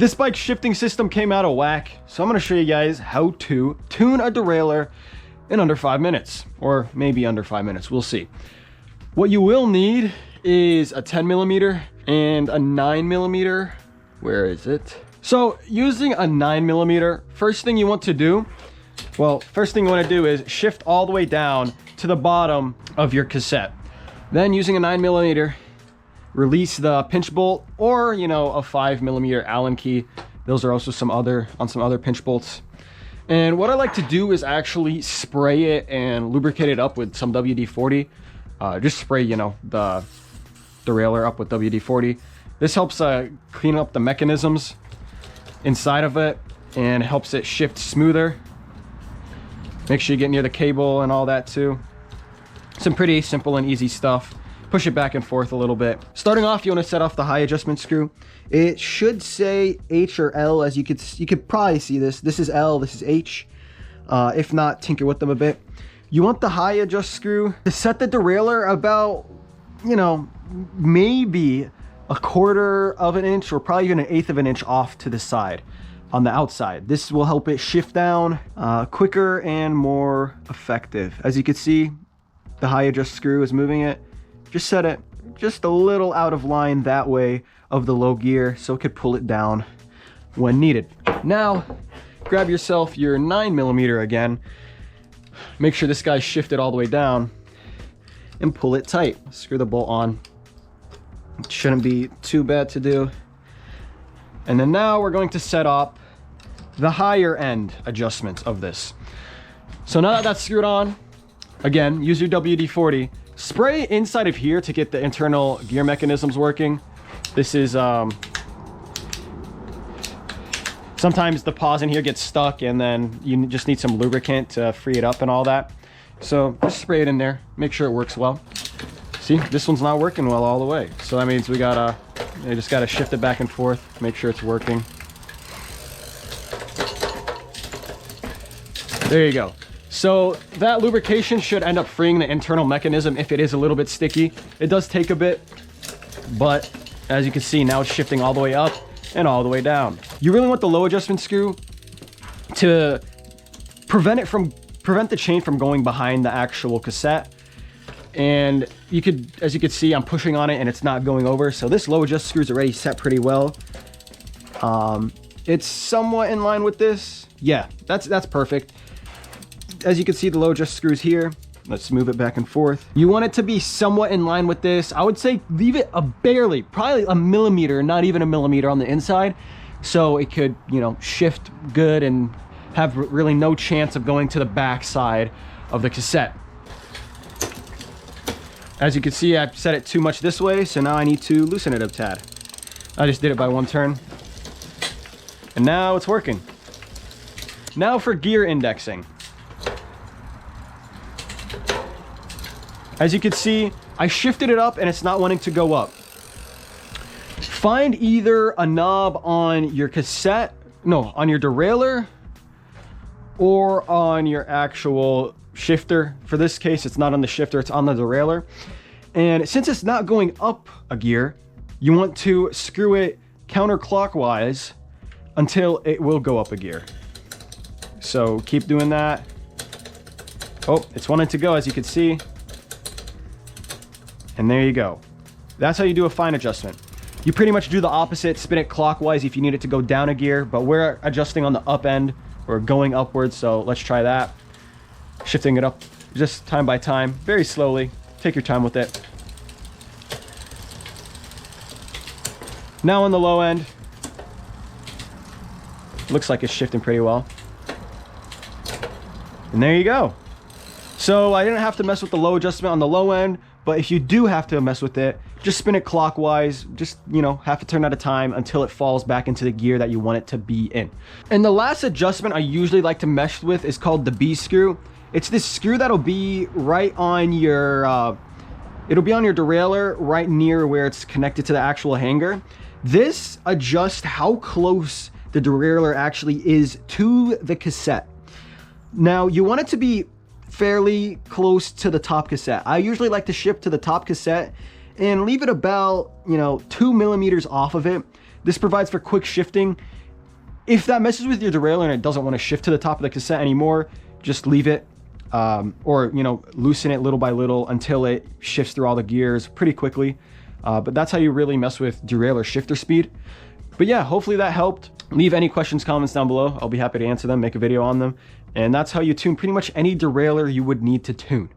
This bike's shifting system came out of whack, so I'm going to show you guys how to tune a derailleur in under 5 minutes, or maybe under 5 minutes, we'll see. What you will need is a 10mm and a 9mm. Where is it? So using a 9mm, first thing you want to do is shift all the way down to the bottom of your cassette. Then using a 9mm, release the pinch bolt, or you know, a 5mm Allen key. Those are also some other pinch bolts. And what I like to do is actually spray it and lubricate it up with some WD-40. Just spray, you know, the derailleur up with WD-40. This helps clean up the mechanisms inside of it and helps it shift smoother. Make sure you get near the cable and all that too. Some pretty simple and easy stuff. Push it back and forth a little bit. Starting off, you want to set off the high adjustment screw. It should say H or L, as you could probably see this. This is L, this is H. If not, tinker with them a bit. You want the high adjust screw to set the derailleur about, you know, maybe 1/4 of an inch or probably even 1/8 of an inch off to the side on the outside. This will help it shift down quicker and more effective. As you can see, the high adjust screw is moving it. Just set it just a little out of line that way of the low gear so it could pull it down when needed. Now, grab yourself your 9mm again. Make sure this guy's shifted all the way down and pull it tight. Screw the bolt on. It shouldn't be too bad to do. And then now we're going to set up the higher end adjustments of this. So now that that's screwed on, again, use your WD-40. Spray inside of here to get the internal gear mechanisms working. This is, sometimes the pause in here gets stuck and then you just need some lubricant to free it up and all that. So just spray it in there, make sure it works well. See, this one's not working well all the way. So that means we just gotta shift it back and forth, make sure it's working. There you go. So that lubrication should end up freeing the internal mechanism if it is a little bit sticky. It does take a bit, but as you can see, now it's shifting all the way up and all the way down. You really want the low adjustment screw to prevent the chain from going behind the actual cassette. And as you can see, I'm pushing on it and it's not going over. So this low adjust screw is already set pretty well. It's somewhat in line with this. Yeah, that's perfect. As you can see, the low adjust screws here. Let's move it back and forth. You want it to be somewhat in line with this. I would say leave it probably a millimeter, not even a millimeter on the inside. So it could, you know, shift good and have really no chance of going to the back side of the cassette. As you can see, I've set it too much this way, so now I need to loosen it a tad. I just did it by one turn. And now it's working. Now for gear indexing. As you can see, I shifted it up and it's not wanting to go up. Find either a knob on your on your derailleur or on your actual shifter. For this case, it's not on the shifter, it's on the derailleur. And since it's not going up a gear, you want to screw it counterclockwise until it will go up a gear. So keep doing that. Oh, it's wanting to go, as you can see. And there you go. That's how you do a fine adjustment. You pretty much do the opposite, spin it clockwise if you need it to go down a gear, but we're adjusting on the up end, or going upwards, so let's try that. Shifting it up just time by time, very slowly. Take your time with it. Now on the low end, looks like it's shifting pretty well. And there you go. So I didn't have to mess with the low adjustment on the low end, but if you do have to mess with it, just spin it clockwise, just, you know, half a turn at a time until it falls back into the gear that you want it to be in. And the last adjustment I usually like to mess with is called the B screw. It's this screw that'll be right on your, it'll be on your derailleur right near where it's connected to the actual hanger. This adjusts how close the derailleur actually is to the cassette. Now, you want it to be fairly close to the top cassette. I usually like to shift to the top cassette and leave it about, you know, 2 millimeters off of it. This provides for quick shifting. If that messes with your derailleur and it doesn't want to shift to the top of the cassette anymore, just leave it, or, you know, loosen it little by little until it shifts through all the gears pretty quickly. But that's how you really mess with derailleur shifter speed. But yeah, hopefully that helped. Leave any questions, comments down below. I'll be happy to answer them, make a video on them. And that's how you tune pretty much any derailleur you would need to tune.